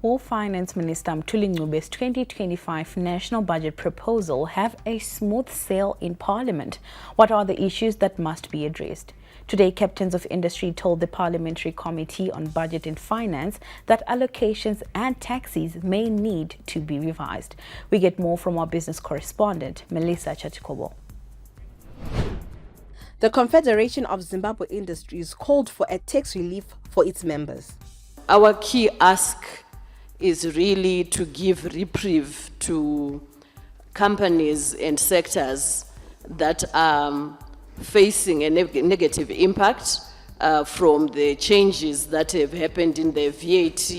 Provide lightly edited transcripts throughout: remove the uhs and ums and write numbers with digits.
Will Finance Minister Mthuli Ncube 2025 National Budget proposal have a smooth sail in Parliament? What are the issues that must be addressed? Today, captains of industry told the Parliamentary Committee on Budget and Finance that allocations and taxes may need to be revised. We get more from our business correspondent, Melissa Chatikobo. The Confederation of Zimbabwe Industries called for a tax relief for its members. Our key ask is really to give reprieve to companies and sectors that are facing a negative impact from the changes that have happened in their VAT,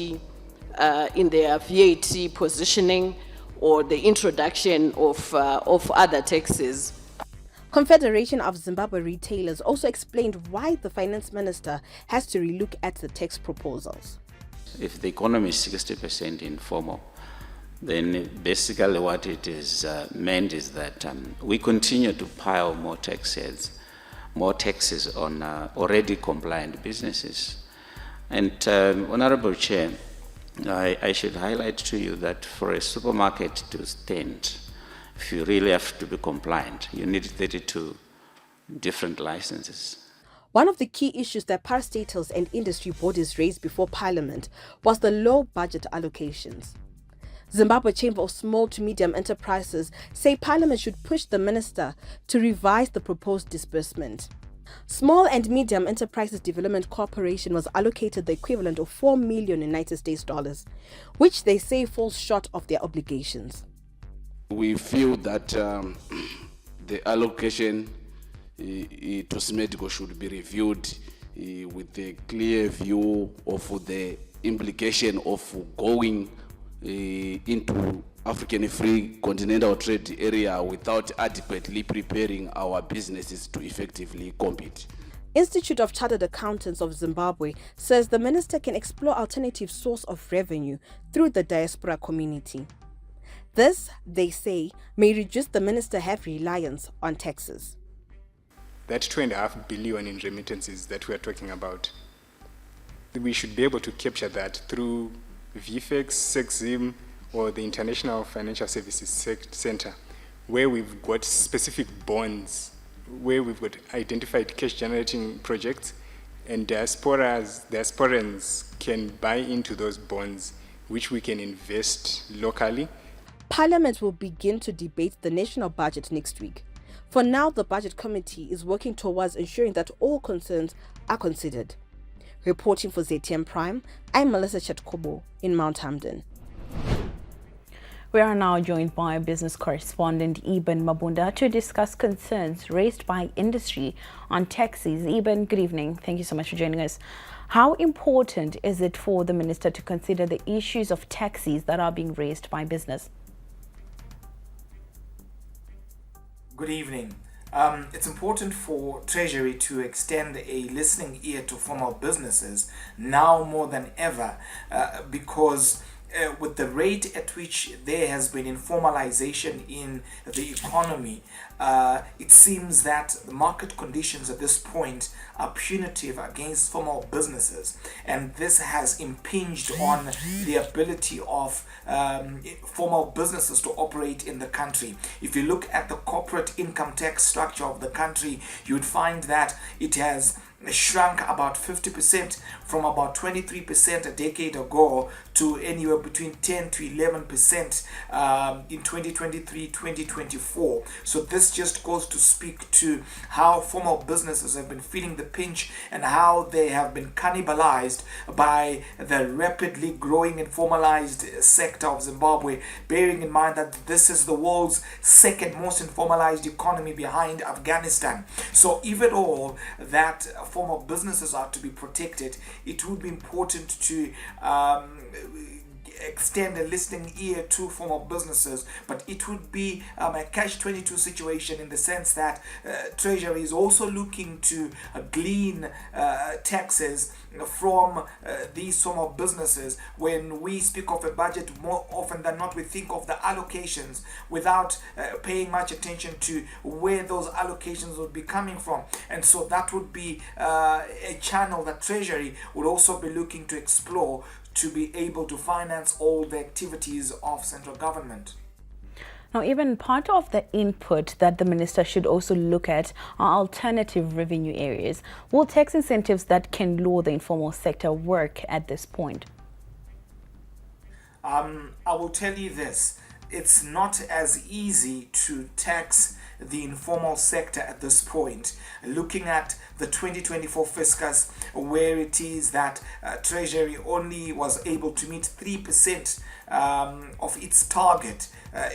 in their VAT positioning, or the introduction of other taxes. Confederation of Zimbabwe Retailers also explained why the finance minister has to relook at the tax proposals. If the economy is 60% informal, then basically what it is meant is that we continue to pile more taxes on already compliant businesses. And Honorable Chair, I should highlight to you that for a supermarket to stand, if you really have to be compliant, you need 32 different licenses. One of the key issues that parastatals and industry bodies raised before Parliament was the low budget allocations. Zimbabwe Chamber of Small to Medium Enterprises say Parliament should push the minister to revise the proposed disbursement. Small and Medium Enterprises Development Corporation was allocated the equivalent of $4 million United States dollars, which they say falls short of their obligations. We feel that the allocation to SMEDCO should be reviewed with a clear view of the implication of going into African Free Continental Trade Area without adequately preparing our businesses to effectively compete. Institute of Chartered Accountants of Zimbabwe says the minister can explore alternative source of revenue through the diaspora community. This, they say, may reduce the minister's heavy reliance on taxes. That $2.5 billion in remittances that we are talking about, we should be able to capture that through VFX, SECZIM, or the International Financial Services Center, where we've got specific bonds, where we've got identified cash-generating projects, and diasporans can buy into those bonds, which we can invest locally. Parliament will begin to debate the national budget next week. For now, the Budget Committee is working towards ensuring that all concerns are considered. Reporting for ZTM Prime, I'm Melissa Chatikobo in Mount Hamden. We are now joined by business correspondent Eben Mabunda to discuss concerns raised by industry on taxes. Eben, good evening. Thank you so much for joining us. How important is it for the minister to consider the issues of taxes that are being raised by business? Good evening. It's important for Treasury to extend a listening ear to formal businesses now more than ever because with the rate at which there has been informalization in the economy, it seems that the market conditions at this point are punitive against formal businesses, and this has impinged on the ability of formal businesses to operate in the country. If you look at the corporate income tax structure of the country, you would find that it has shrunk about 50% from about 23% a decade ago to anywhere between 10 to 11% in 2023-2024. So this just goes to speak to how formal businesses have been feeling the pinch and how they have been cannibalized by the rapidly growing informalized sector of Zimbabwe, bearing in mind that this is the world's second most informalized economy behind Afghanistan. So even all that formal businesses are to be protected, it would be important to extend a listening ear to formal businesses, but it would be a catch-22 situation in the sense that Treasury is also looking to glean taxes from these formal businesses. When we speak of a budget, more often than not we think of the allocations without paying much attention to where those allocations would be coming from, and so that would be a channel that Treasury would also be looking to explore to be able to finance all the activities of central government. Now, even part of the input that the minister should also look at are alternative revenue areas. Will tax incentives that can lure the informal sector work at this point? I will tell you this. It's not as easy to tax the informal sector at this point. Looking at the 2024 fiscus, where it is that Treasury only was able to meet 3% of its target,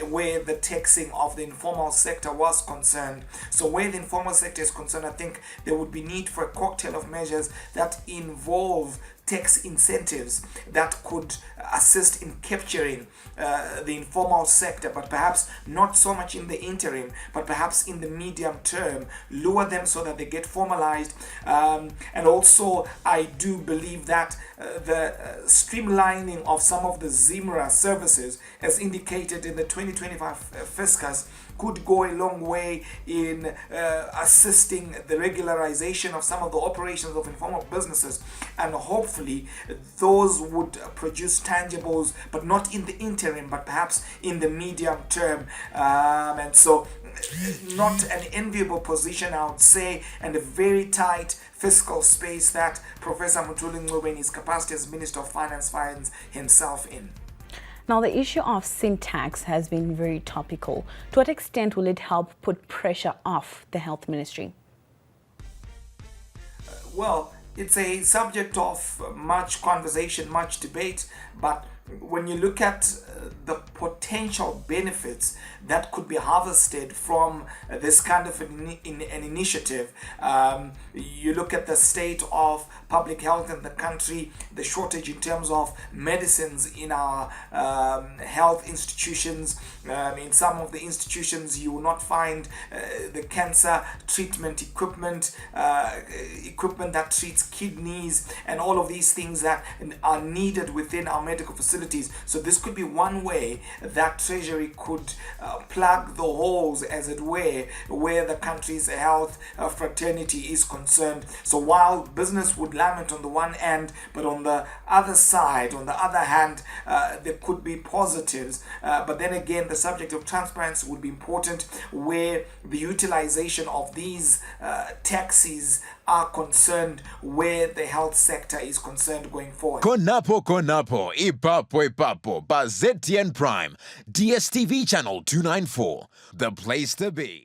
where the taxing of the informal sector was concerned. So where the informal sector is concerned, I think there would be need for a cocktail of measures that involve tax incentives that could assist in capturing the informal sector, but perhaps not so much in the interim, but perhaps in the medium term, lure them so that they get formalized. And also, I do believe that the streamlining of some of the ZIMRA services, as indicated in the 2025 fiscus, could go a long way in assisting the regularization of some of the operations of informal businesses, and hopefully those would produce tangibles, but not in the interim, but perhaps in the medium term. And so not an enviable position, I would say, and a very tight fiscal space that Professor Mthuli Ncube in his capacity as Minister of Finance finds himself in. Now, the issue of sin tax has been very topical. To what extent will it help put pressure off the Health Ministry? Well, it's a subject of much conversation, much debate, but when you look at the potential benefits that could be harvested from this kind of an initiative, you look at the state of public health in the country, the shortage in terms of medicines in our health institutions. In some of the institutions, you will not find the cancer treatment equipment, equipment that treats kidneys, and all of these things that are needed within our medical facilities. So this could be one way that Treasury could plug the holes, as it were, where the country's health fraternity is concerned. So while business would lament on the one hand, but on the other side, on the other hand, there could be positives. But then again, the subject of transparency would be important, where the utilization of these taxes are concerned, where the health sector is concerned going forward. Konapo, ipapo, ba ZTN Prime, DSTV channel 294, the place to be.